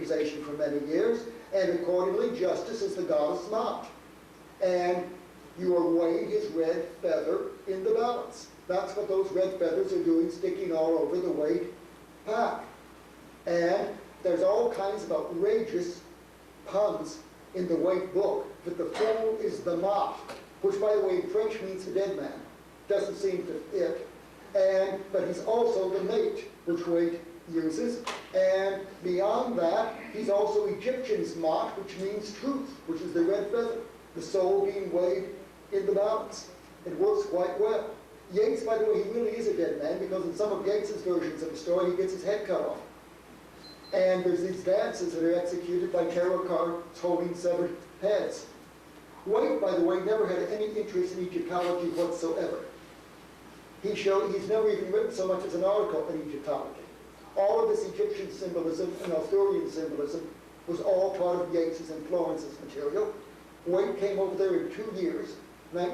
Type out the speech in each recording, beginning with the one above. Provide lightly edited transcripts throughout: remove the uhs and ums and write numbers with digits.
accusation for many years, and accordingly justice is the goddess Maat. And you are weighing his red feather in the balance. That's what those red feathers are doing, sticking all over the Waite pack. And there's all kinds of outrageous puns in the Waite book, that the fool is the Maat, which, by the way, in French means the dead man. Doesn't seem to fit. But he's also the mate, which Waite uses. And beyond that, he's also Egyptian's Maat, which means truth, which is the red feather, the soul being weighed in the balance. It works quite well. Yeats, by the way, he really is a dead man, because in some of Yeats's versions of the story, he gets his head cut off. And there's these dances that are executed by tarot cards holding severed heads. Waite, by the way, never had any interest in Egyptology whatsoever. He's never even written so much as an article on Egyptology. All of this Egyptian symbolism and Arthurian symbolism was all part of Yeats's and Florence's material. Waite came over there in 2 years.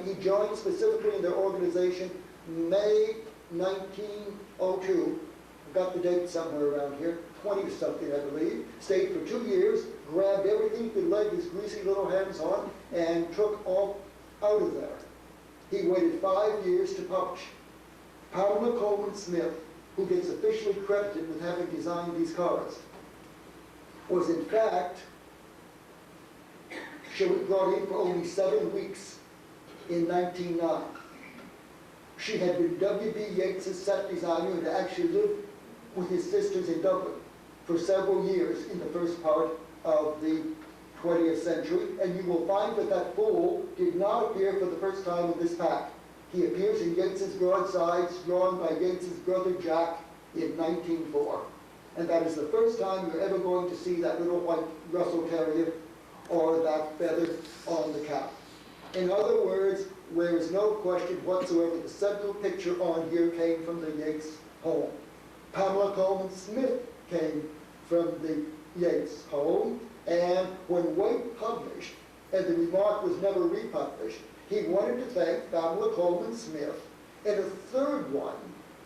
He joined specifically in their organization May 1902. I've got the date somewhere around here, 20 something I believe. Stayed for 2 years, grabbed everything he could lay his greasy little hands on, and took all out of there. He waited 5 years to publish. Pamela Colman Smith, who gets officially credited with having designed these cards, was in fact brought in for only 7 weeks in 1909. She had been W.B. Yeats's set designer and actually lived with his sisters in Dublin for several years in the first part of the 20th century, and you will find that that fool did not appear for the first time in this pack. He appears in Yeats's broadsides, drawn by Yeats's brother Jack in 1904. And that is the first time you're ever going to see that little white Russell Terrier or that feather on the cap. In other words, there is no question whatsoever the central picture on here came from the Yeats home. Pamela Colman Smith came from the Yeats home, and when Waite published, and the remark was never republished, he wanted to thank Pamela Colman Smith and a third one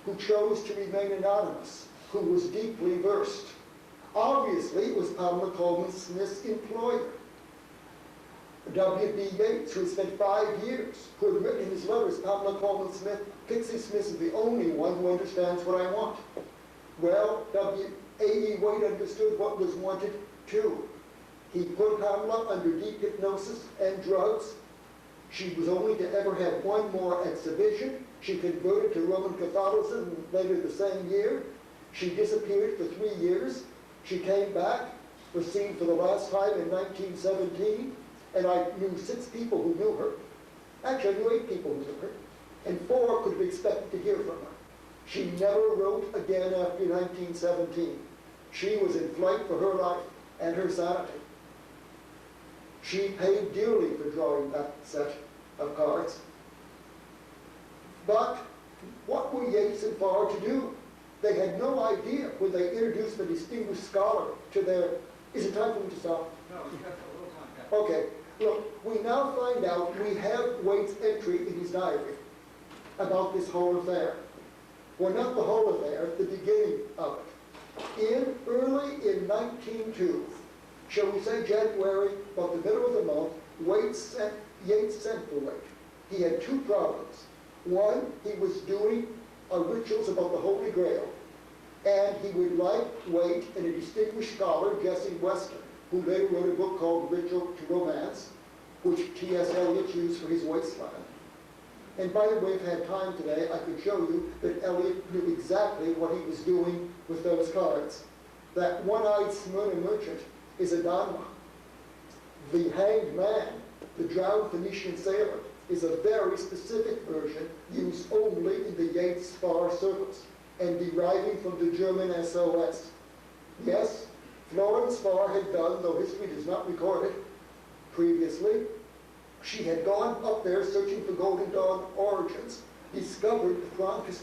who chose to remain anonymous, who was deeply versed. Obviously, it was Pamela Colman Smith's employer, W.B. Yeats, who had spent 5 years, who had written in his letters, Pamela Colman Smith, Pixie Smith is the only one who understands what I want. Well, A.E. Waite understood what was wanted too. He put Pamela under deep hypnosis and drugs. She was only to ever have one more exhibition. She converted to Roman Catholicism later the same year. She disappeared for 3 years. She came back, was seen for the last time in 1917, and I knew 6 people who knew her. Actually, I knew 8 people who knew her, and 4 could be expected to hear from her. She never wrote again after 1917. She was in flight for her life and her sanity. She paid dearly for drawing that set of cards. But what were Yeats and Farr to do? They had no idea when they introduced the distinguished scholar to their... Is it time for me to stop? No, you have a little time. Okay. Look, we now find out we have Waite's entry in his diary about this whole affair. Well, not the whole affair, the beginning of it. Early in 1902, shall we say January, about the middle of the month, Yeats sent for Waite. He had 2 problems. One, he was doing rituals about the Holy Grail, and he would like Waite and a distinguished scholar, Jesse Weston, who later wrote a book called Ritual to Romance, which T.S. Eliot used for his Wasteland. And by the way, if I had time today, I could show you that Eliot knew exactly what he was doing with those cards. That one-eyed Smyrna merchant is a Dharma. The hanged man, the drowned Phoenician sailor, is a very specific version used only in the Yeats Farr circles and deriving from the German SOS. Yes, Florence Farr had done, though history does not record it previously, she had gone up there searching for Golden Dawn origins, discovered the Frankish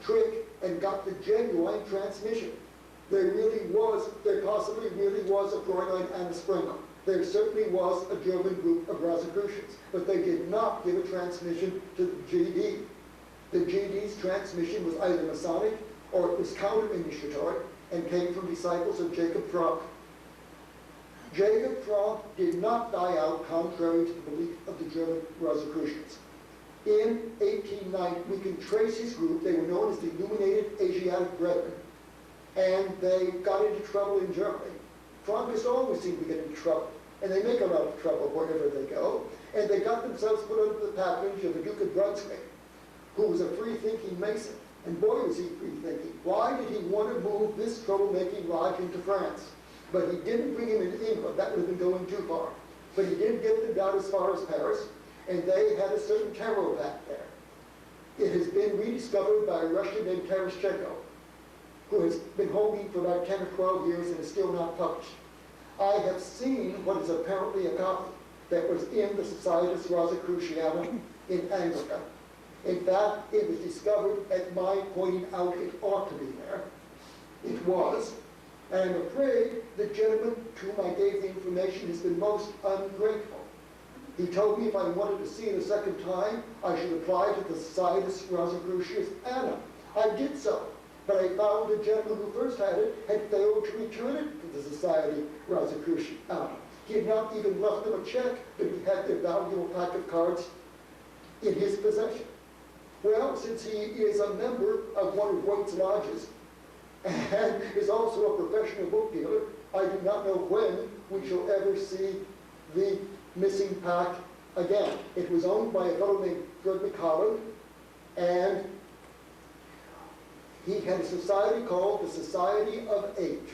trick, and got the genuine transmission. There possibly really was a Fräulein Anna Springer. There certainly was a German group of Rosicrucians, but they did not give a transmission to the GD. The GD's transmission was either Masonic or it was counter-initiatory and came from disciples of Jacob Frank, Jacob Frank did not die out contrary to the belief of the German Rosicrucians. In 1890, we can trace his group. They were known as the Illuminated Asiatic Brethren, and they got into trouble in Germany. Frankists always seem to get into trouble, and they make a lot of trouble wherever they go, and they got themselves put under the patronage of the Duke of Brunswick, who was a free-thinking Mason. And boy, was he free-thinking. Why did he want to move this troublemaking lodge into France? But he didn't bring him into England. That would have been going too far. But he did get them down as far as Paris, and they had a certain tarot pack there. It has been rediscovered by a Russian named Tereshchenko, who has been holding for about 10 or 12 years and is still not published. I have seen what is apparently a copy that was in the Societas Rosicrucianum in Anglica. In fact, it was discovered at my pointing out it ought to be there. It was. And I'm afraid the gentleman to whom I gave the information has been most ungrateful. He told me if I wanted to see it a second time, I should apply to the Societas Rosicrucianum. I did so, but I found the gentleman who first had it had failed to return it to the Society Rosicrucianum. He had not even left them a check, but he had their valuable pack of cards in his possession. Well, since he is a member of one of Waite's lodges, and is also a professional book dealer, I do not know when we shall ever see the missing pack again. It was owned by a fellow named Fred McCollum, and he had a society called the Society of Eight.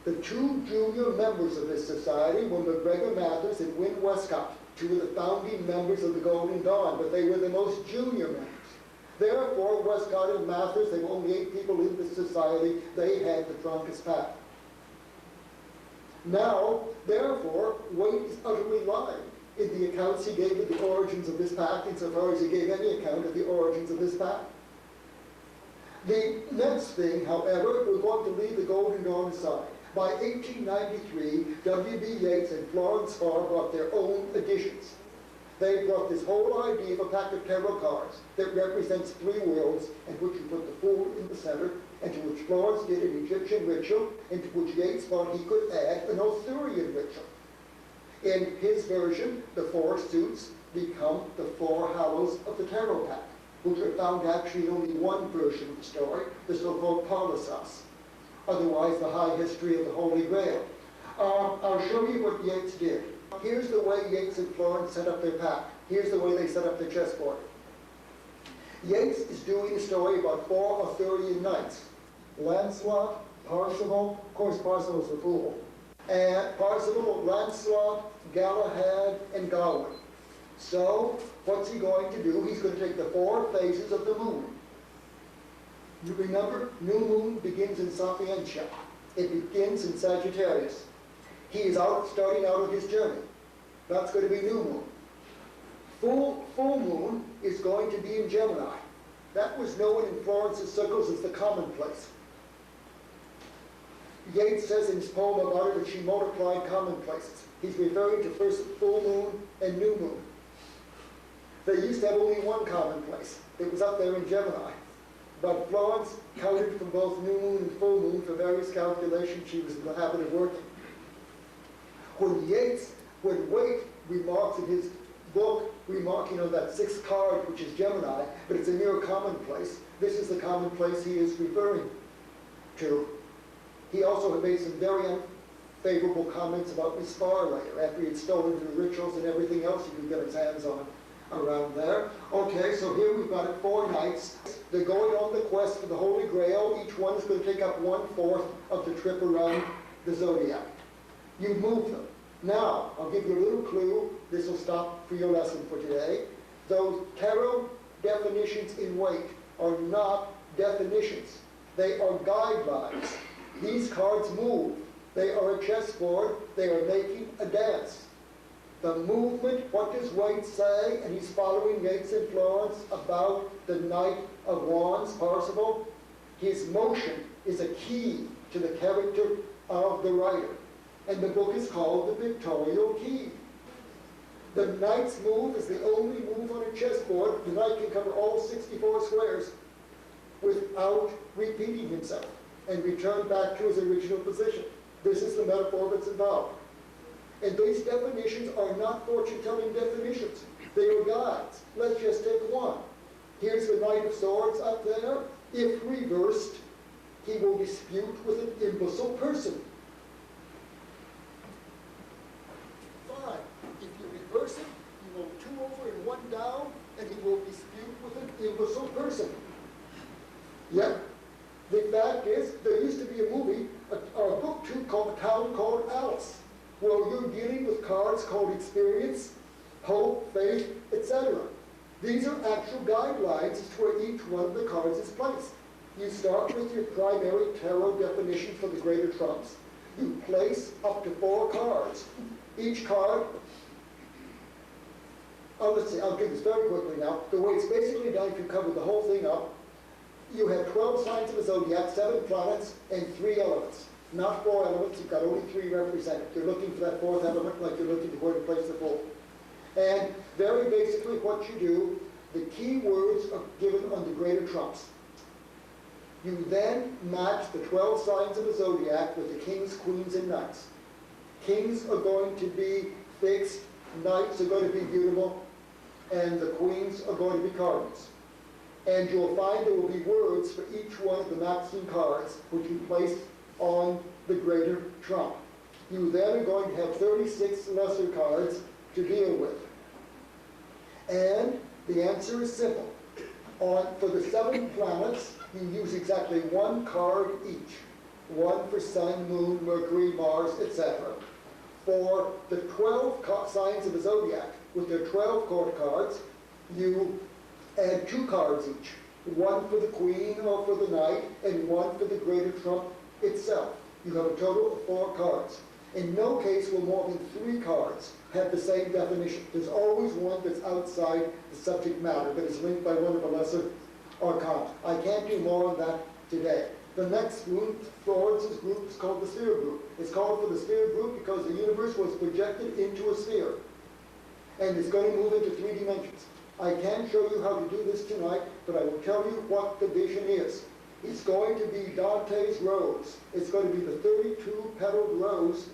The two junior members of this society were McGregor Mathers and Wynne Westcott, two of the founding members of the Golden Dawn, but they were the most junior members. Therefore, Westcott and Mathers, there were only 8 people in this society, they had the Frankist pack. Now, therefore, Waite is utterly lying in the accounts he gave of the origins of this pack, insofar as he gave any account of the origins of this pack. The next thing, however, we're going to leave the Golden Dawn aside. By 1893, W.B. Yeats and Florence Farr brought their own editions. They brought this whole idea of a pack of tarot cards that represents 3 worlds, and which you put the Fool in the center, and to which Florence did an Egyptian ritual, and to which Yeats thought he could add an Arthurian ritual. In his version, the 4 suits become the 4 hallows of the tarot pack, which are found actually in only one version of the story, the so-called Parnassus, otherwise the high history of the Holy Grail. I'll show you what Yeats did. Here's the way Yeats and Florence set up their pack. Here's the way they set up their chessboard. Yeats is doing a story about 4 Arthurian knights. Lancelot, Parzival, of course Parzival's the fool, and Parzival, Lancelot, Galahad, and Gawain. So, what's he going to do? He's going to take the 4 phases of the moon. You remember, new moon begins in Sapientia. It begins in Sagittarius. He is starting out on his journey. That's going to be new moon. Full moon is going to be in Gemini. That was known in Florence's circles as the commonplace. Yeats says in his poem about it that she multiplied commonplaces. He's referring to first full moon and new moon. They used to have only one commonplace. It was up there in Gemini. But Florence counted from both new moon and full moon for various calculations she was in the habit of working. When Waite remarks in his book, remarking on that 6th card, which is Gemini, but it's a mere commonplace, this is the commonplace he is referring to. He also had made some very unfavorable comments about Miss Farr later, after he had stolen the rituals and everything else he could get his hands on around there. Okay, so here we've got it 4 knights. They're going on the quest for the Holy Grail. Each one is going to take up 1/4 of the trip around the zodiac. You move them. Now, I'll give you a little clue. This will stop for your lesson for today. Those tarot definitions in Waite are not definitions. They are guidelines. These cards move. They are a chessboard. They are making a dance. The movement, what does Waite say? And he's following Yeats and Florence about the Knight of Wands, Parzival. His motion is a key to the character of the writer. And the book is called The Pictorial Key. The knight's move is the only move on a chessboard. The knight can cover all 64 squares without repeating himself and return back to his original position. This is the metaphor that's involved. And these definitions are not fortune-telling definitions. They are guides. Let's just take one. Here's the Knight of Swords up there. If reversed, he will dispute with an imbecile person. Fine. If you reverse it, he will 2 over and 1 down, and he will dispute with an imbecile person. Yep. The fact is, there used to be a movie, a book too, called A Town Called Alice, where you're dealing with cards called experience, hope, faith, etc. These are actual guidelines as to where each one of the cards is placed. You start with your primary tarot definition for the greater trumps. You place up to 4 cards. Each card, let's see, I'll give this very quickly now. The way it's basically done, if you cover the whole thing up, you have 12 signs of the zodiac, 7 planets, and 3 elements. Not 4 elements, you've got only 3 represented. You're looking for that 4th element like you're looking for where to place the 4th. And very basically what you do, the key words are given on the greater trumps. You then match the 12 signs of the zodiac with the kings, queens, and knights. Kings are going to be fixed, knights are going to be beautiful, and the queens are going to be cardinals. And you'll find there will be words for each one of the matching cards which you place on the greater trump. You then are going to have 36 lesser cards to deal with. And the answer is simple. For the 7 planets, you use exactly 1 card each. 1 for Sun, Moon, Mercury, Mars, etc. For the 12 signs of the zodiac, with their 12 court cards, you add 2 cards each. 1 for the queen or for the knight, and 1 for the greater trump itself. You have a total of 4 cards. In no case will more than 3 cards have the same definition. There's always one that's outside the subject matter, that is linked by one of the lesser arcana. I can't do more on that today. The next group, Florence's group, is called the sphere group. It's called for the sphere group because the universe was projected into a sphere. And it's going to move into 3 dimensions. I can't show you how to do this tonight, but I will tell you what the vision is. It's going to be Dante's rose. It's going to be the 32-petaled rose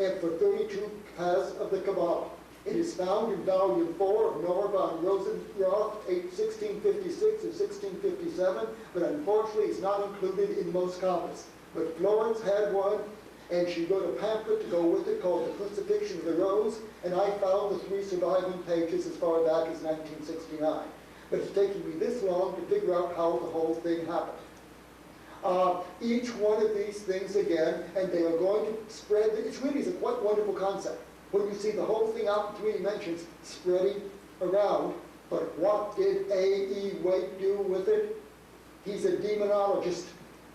and for 32 paths of the Kabbalah. It is found in volume 4 of Noah von Rosenroth, 1656 or 1657, but unfortunately it's not included in most copies. But Florence had one, and she wrote a pamphlet to go with it called The Crucifixion of the Rose, and I found the 3 surviving pages as far back as 1969. But it's taken me this long to figure out how the whole thing happened. Each one of these things again, and they are going to spread. It's really a quite wonderful concept. When you see the whole thing out in 3 dimensions spreading around, but what did A.E. Waite do with it? He's a demonologist.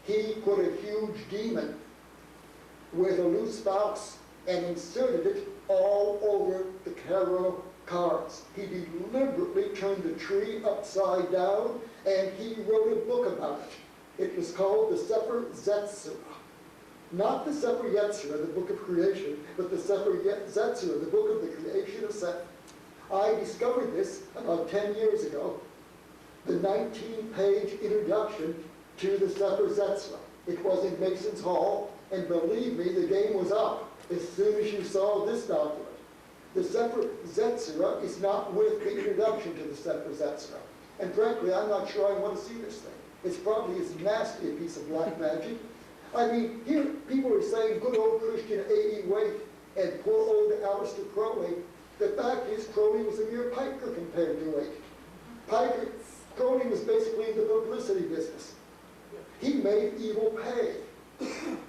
He put a huge demon with a loose spouse and inserted it all over the tarot cards. He deliberately turned the tree upside down, and he wrote a book about it. It was called the Sefer Yetzirah. Not the Sefer Yetzirah, the book of creation, but the Sefer Yetzirah, the book of the creation of Seth. I discovered this about 10 years ago, the 19-page introduction to the Sefer Yetzirah. It was in Mason's Hall, and believe me, the game was up as soon as you saw this document. The Sefer Yetzirah is not with the introduction to the Sefer Yetzirah. And frankly, I'm not sure I want to see this thing. It's probably as nasty a piece of black magic. I mean, here people are saying good old Christian A.E. Waite and poor old Aleister Crowley. The fact is, Crowley was a mere piker compared to Waite. Crowley was basically in the publicity business. He made evil pay.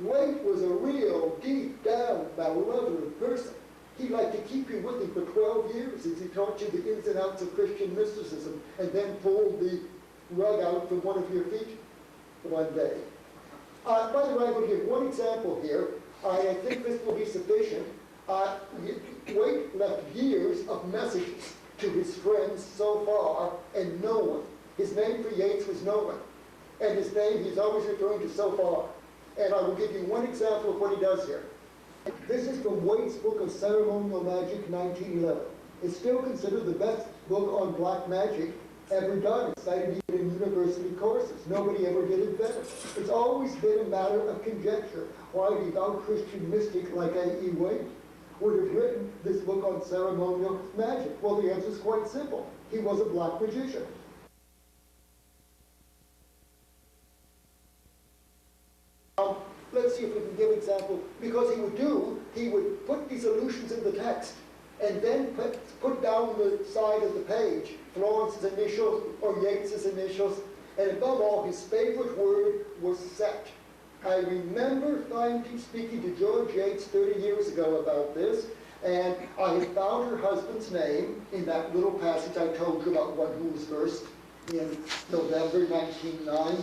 Waite was a real, deep down, malevolent person. He liked to keep you with him for 12 years as he taught you the ins and outs of Christian mysticism and then pulled the rug out from one of your feet one day. By the way, I'm going to give one example here. I think this will be sufficient. Waite left years of messages to his friends so far, and no one. His name for Yeats was no one. And his name, he's always referring to so far. And I will give you one example of what he does here. This is from Waite's book of Ceremonial Magic, 1911. It's still considered the best book on black magic ever done. It's cited even in university courses. Nobody ever did it better. It's always been a matter of conjecture. Why thou Christian mystic like A.E. Waite would have written this book on ceremonial magic? Well, the answer is quite simple. He was a black magician. Let's see if we can give example. Because he would put these allusions in the text and then put down the side of the page Florence's initials or Yeats's initials, and above all, his favorite word was set. I remember speaking to George Yeats 30 years ago about this, and I had found her husband's name in that little passage I told you about One Who Was First in November 1909.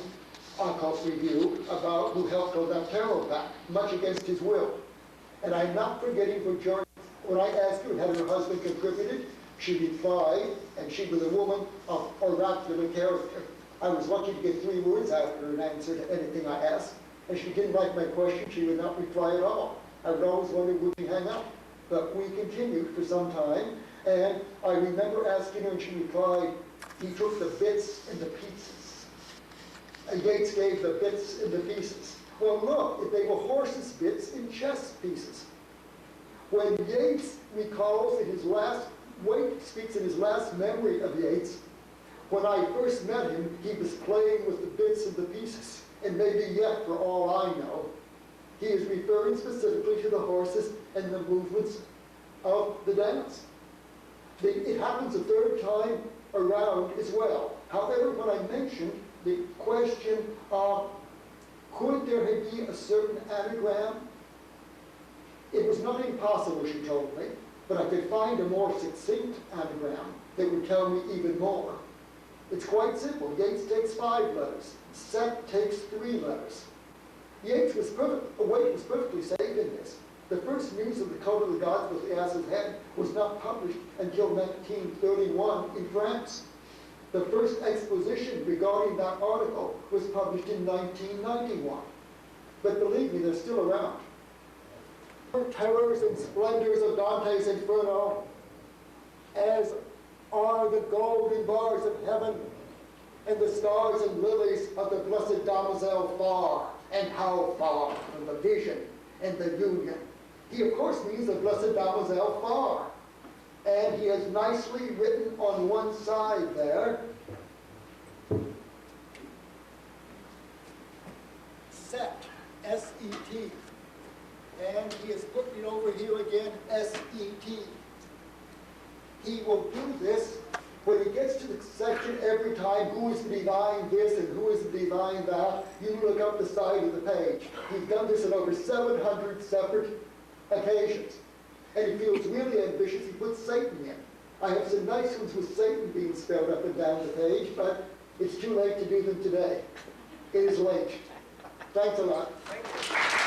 Occult Review about who helped on that tarot pack, much against his will. And I'm not forgetting for George, when I asked her had her husband contributed, she replied, and she was a woman of oracular character. I was lucky to get 3 words out of her in answer to anything I asked, and she didn't like my question, she would not reply at all. I would always wonder, would she hang up? But we continued for some time, and I remember asking her, and she replied, he took the bits and the pieces. And Yeats gave the bits and the pieces. Well, look, if they were horses' bits and chess pieces. When Yeats recalls in his last, Waite speaks in his last memory of Yeats, when I first met him, he was playing with the bits and the pieces, and maybe yet, for all I know, he is referring specifically to the horses and the movements of the dance. It happens a 3rd time around as well. However, when I mentioned the question of could there be a certain anagram, it was not impossible, she told me, but I could find a more succinct anagram that would tell me even more. It's quite simple. Yeats takes 5 letters. Set takes 3 letters. Waite was perfectly safe in this. The first news of the Cult of the Gods with the Ass's Head was not published until 1931 in France. The first exposition regarding that article was published in 1991. But believe me, they're still around. Terrors and splendors of Dante's Inferno, as are the golden bars of heaven and the stars and lilies of the blessed damozel far, and how far from the vision and the union. He, of course, means the blessed damozel far. And he has nicely written on one side there, set, S-E-T. And he has put it over here again, S-E-T. He will do this when he gets to the section every time, who is the divine this and who is the divine that. You look up the side of the page. He's done this in over 700 separate occasions. And he feels really ambitious, he puts Satan in. I have some nice ones with Satan being spelled up and down the page, but it's too late to do them today. It is late. Thanks a lot. Thank you.